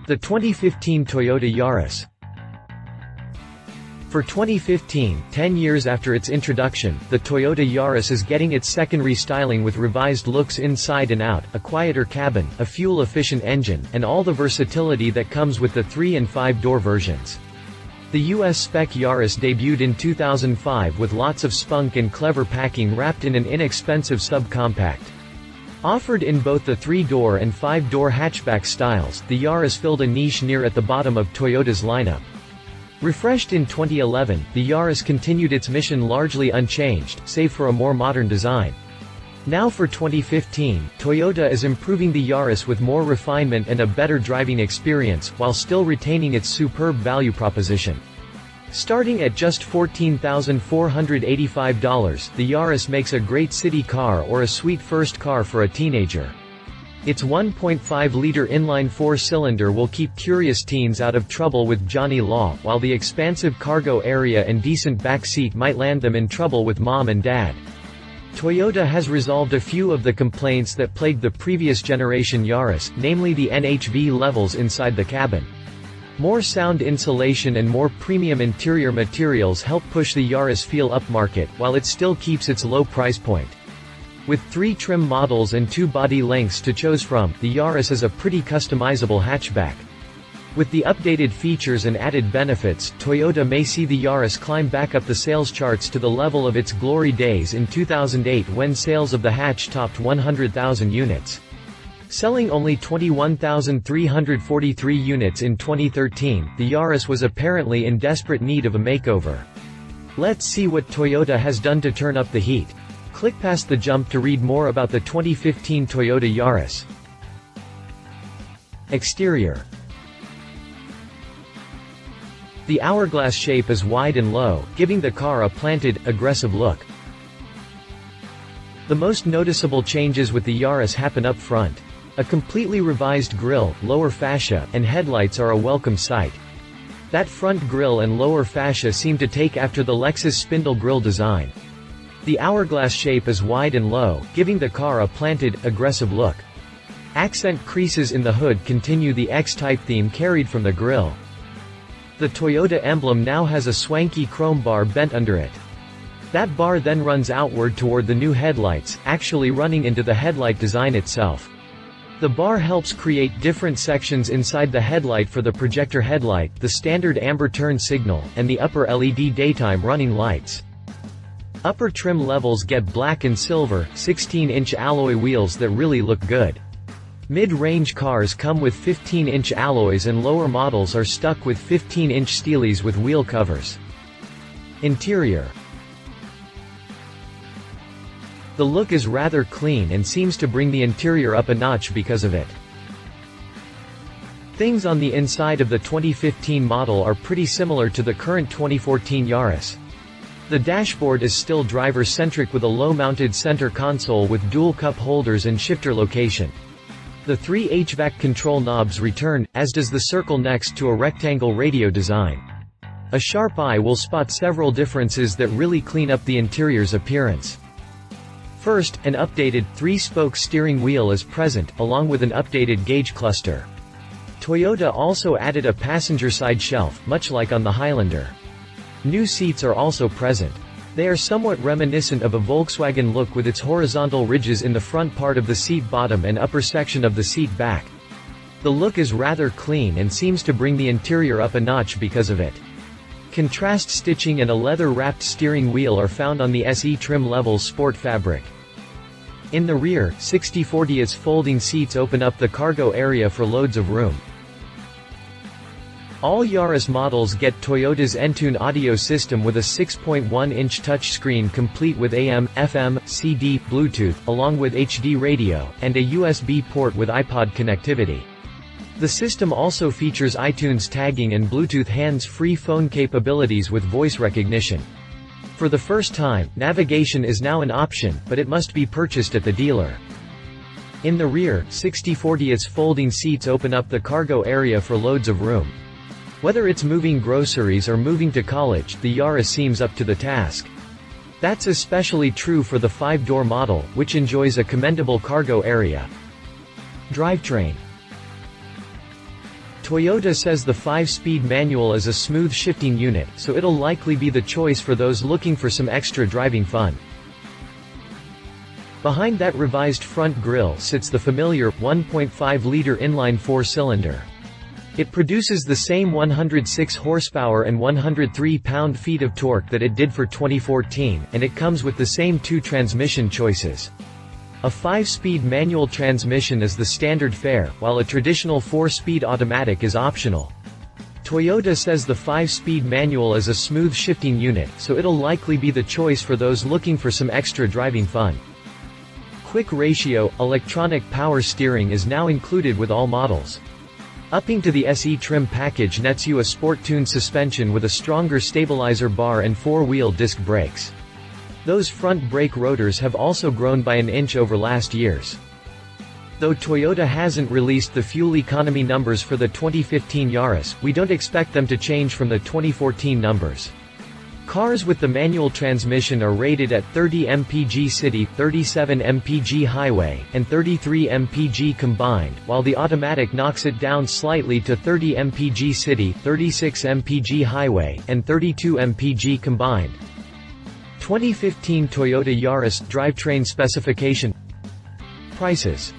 The 2015 Toyota Yaris. For 2015, 10 years after its introduction, the Toyota Yaris is getting its second restyling with revised looks inside and out, a quieter cabin, a fuel-efficient engine, and all the versatility that comes with the 3- and 5-door versions. The US spec Yaris debuted in 2005 with lots of spunk and clever packing wrapped in an inexpensive subcompact. Offered in both the 3-door and 5-door hatchback styles, the Yaris filled a niche near at the bottom of Toyota's lineup. Refreshed in 2011, the Yaris continued its mission largely unchanged, save for a more modern design. Now for 2015, Toyota is improving the Yaris with more refinement and a better driving experience, while still retaining its superb value proposition. Starting at just $14,485, the Yaris makes a great city car or a sweet first car for a teenager. Its 1.5-liter inline 4-cylinder will keep curious teens out of trouble with Johnny Law, while the expansive cargo area and decent back seat might land them in trouble with mom and dad. Toyota has resolved a few of the complaints that plagued the previous generation Yaris, namely the NHV levels inside the cabin. More sound insulation and more premium interior materials help push the Yaris feel upmarket, while it still keeps its low price point. With 3 trim models and 2 body lengths to choose from, the Yaris is a pretty customizable hatchback. With the updated features and added benefits, Toyota may see the Yaris climb back up the sales charts to the level of its glory days in 2008 when sales of the hatch topped 100,000 units. Selling only 21,343 units in 2013, the Yaris was apparently in desperate need of a makeover. Let's see what Toyota has done to turn up the heat. Click past the jump to read more about the 2015 Toyota Yaris. Exterior. The hourglass shape is wide and low, giving the car a planted, aggressive look. The most noticeable changes with the Yaris happen up front. A completely revised grille, lower fascia, and headlights are a welcome sight. That front grille and lower fascia seem to take after the Lexus spindle grille design. The hourglass shape is wide and low, giving the car a planted, aggressive look. Accent creases in the hood continue the X-type theme carried from the grille. The Toyota emblem now has a swanky chrome bar bent under it. That bar then runs outward toward the new headlights, actually running into the headlight design itself. The bar helps create different sections inside the headlight for the projector headlight, the standard amber turn signal, and the upper LED daytime running lights. Upper trim levels get black and silver, 16-inch alloy wheels that really look good. Mid-range cars come with 15-inch alloys and lower models are stuck with 15-inch steelies with wheel covers. Interior. The look is rather clean and seems to bring the interior up a notch because of it. Things on the inside of the 2015 model are pretty similar to the current 2014 Yaris. The dashboard is still driver-centric with a low-mounted center console with dual cup holders and shifter location. The 3 HVAC control knobs return, as does the circle next to a rectangle radio design. A sharp eye will spot several differences that really clean up the interior's appearance. First, an updated, 3-spoke steering wheel is present, along with an updated gauge cluster. Toyota also added a passenger-side shelf, much like on the Highlander. New seats are also present. They are somewhat reminiscent of a Volkswagen look with its horizontal ridges in the front part of the seat bottom and upper section of the seat back. The look is rather clean and seems to bring the interior up a notch because of it. Contrast stitching and a leather-wrapped steering wheel are found on the SE trim level's sport fabric. In the rear, 60/40 folding seats open up the cargo area for loads of room. All Yaris models get Toyota's Entune audio system with a 6.1-inch touchscreen complete with AM, FM, CD, Bluetooth, along with HD radio, and a USB port with iPod connectivity. The system also features iTunes tagging and Bluetooth hands-free phone capabilities with voice recognition. For the first time, navigation is now an option, but it must be purchased at the dealer. In the rear, 60/40 folding seats open up the cargo area for loads of room. Whether it's moving groceries or moving to college, the Yaris seems up to the task. That's especially true for the 5-door model, which enjoys a commendable cargo area. Drivetrain. Toyota says the 5-speed manual is a smooth shifting unit, so it'll likely be the choice for those looking for some extra driving fun. Behind that revised front grille sits the familiar 1.5-liter inline 4-cylinder. It produces the same 106 horsepower and 103 pound-feet of torque that it did for 2014, and it comes with the same two transmission choices. A 5-speed manual transmission is the standard fare, while a traditional 4-speed automatic is optional. Toyota says the 5-speed manual is a smooth shifting unit, so it'll likely be the choice for those looking for some extra driving fun. Quick ratio, electronic power steering is now included with all models. Upping to the SE trim package nets you a sport-tuned suspension with a stronger stabilizer bar and 4-wheel disc brakes. Those front brake rotors have also grown by an inch over last year's. Though Toyota hasn't released the fuel economy numbers for the 2015 Yaris, we don't expect them to change from the 2014 numbers. Cars with the manual transmission are rated at 30 mpg city, 37 mpg highway, and 33 mpg combined, while the automatic knocks it down slightly to 30 mpg city, 36 mpg highway, and 32 mpg combined. 2015 Toyota Yaris drivetrain specification. Prices.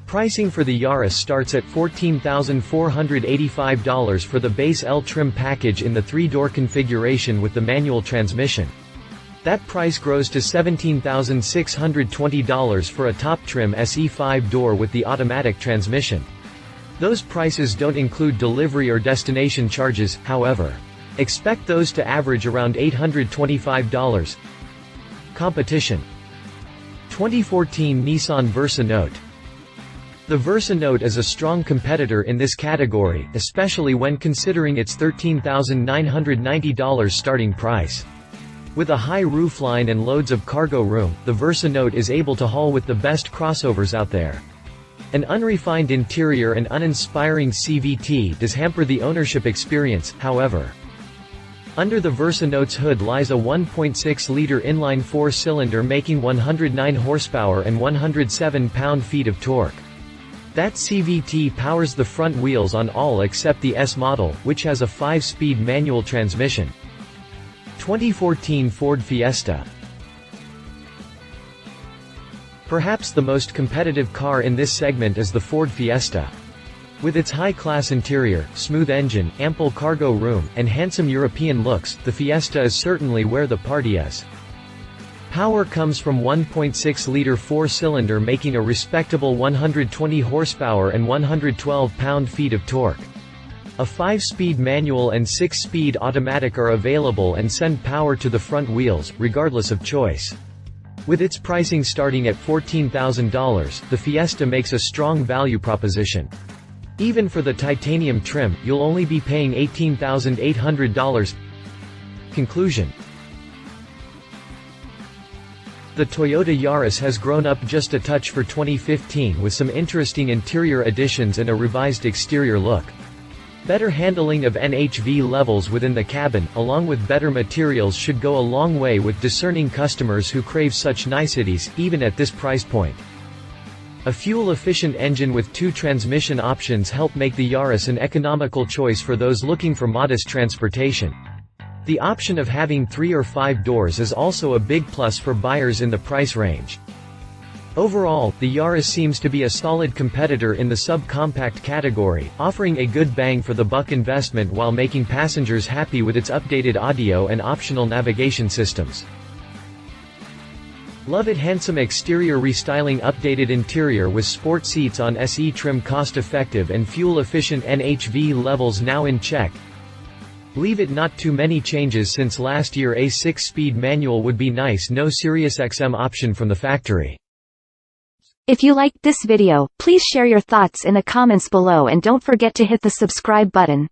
Pricing for the Yaris starts at $14,485 for the base L trim package in the 3-door configuration with the manual transmission. That price grows to $17,620 for a top trim SE 5-door with the automatic transmission. Those prices don't include delivery or destination charges, however. Expect those to average around $825. Competition. 2014 Nissan Versa Note. The Versa Note is a strong competitor in this category, especially when considering its $13,990 starting price. With a high roofline and loads of cargo room, the Versa Note is able to haul with the best crossovers out there. An unrefined interior and uninspiring CVT does hamper the ownership experience, however. Under the Versa Note's hood lies a 1.6-liter inline 4-cylinder making 109 horsepower and 107 pound-feet of torque. That CVT powers the front wheels on all except the S model, which has a 5-speed manual transmission. 2014 Ford Fiesta. Perhaps the most competitive car in this segment is the Ford Fiesta. With its high-class interior, smooth engine, ample cargo room, and handsome European looks, the Fiesta is certainly where the party is. Power comes from 1.6-liter 4-cylinder making a respectable 120 horsepower and 112 pound-feet of torque. A 5-speed manual and 6-speed automatic are available and send power to the front wheels, regardless of choice. With its pricing starting at $14,000, the Fiesta makes a strong value proposition. Even for the titanium trim, you'll only be paying $18,800. Conclusion. The Toyota Yaris has grown up just a touch for 2015 with some interesting interior additions and a revised exterior look. Better handling of NHV levels within the cabin, along with better materials should go a long way with discerning customers who crave such niceties, even at this price point. A fuel-efficient engine with 2 transmission options help make the Yaris an economical choice for those looking for modest transportation. The option of having 3 or 5 doors is also a big plus for buyers in the price range. Overall, the Yaris seems to be a solid competitor in the subcompact category, offering a good bang for the buck investment while making passengers happy with its updated audio and optional navigation systems. Love it. Handsome exterior restyling, updated interior with sport seats on SE trim, cost-effective and fuel-efficient NHV levels now in check. Leave it. Not too many changes since last year. A 6-speed manual would be nice. No Sirius XM option from the factory. If you liked this video, please share your thoughts in the comments below and don't forget to hit the subscribe button.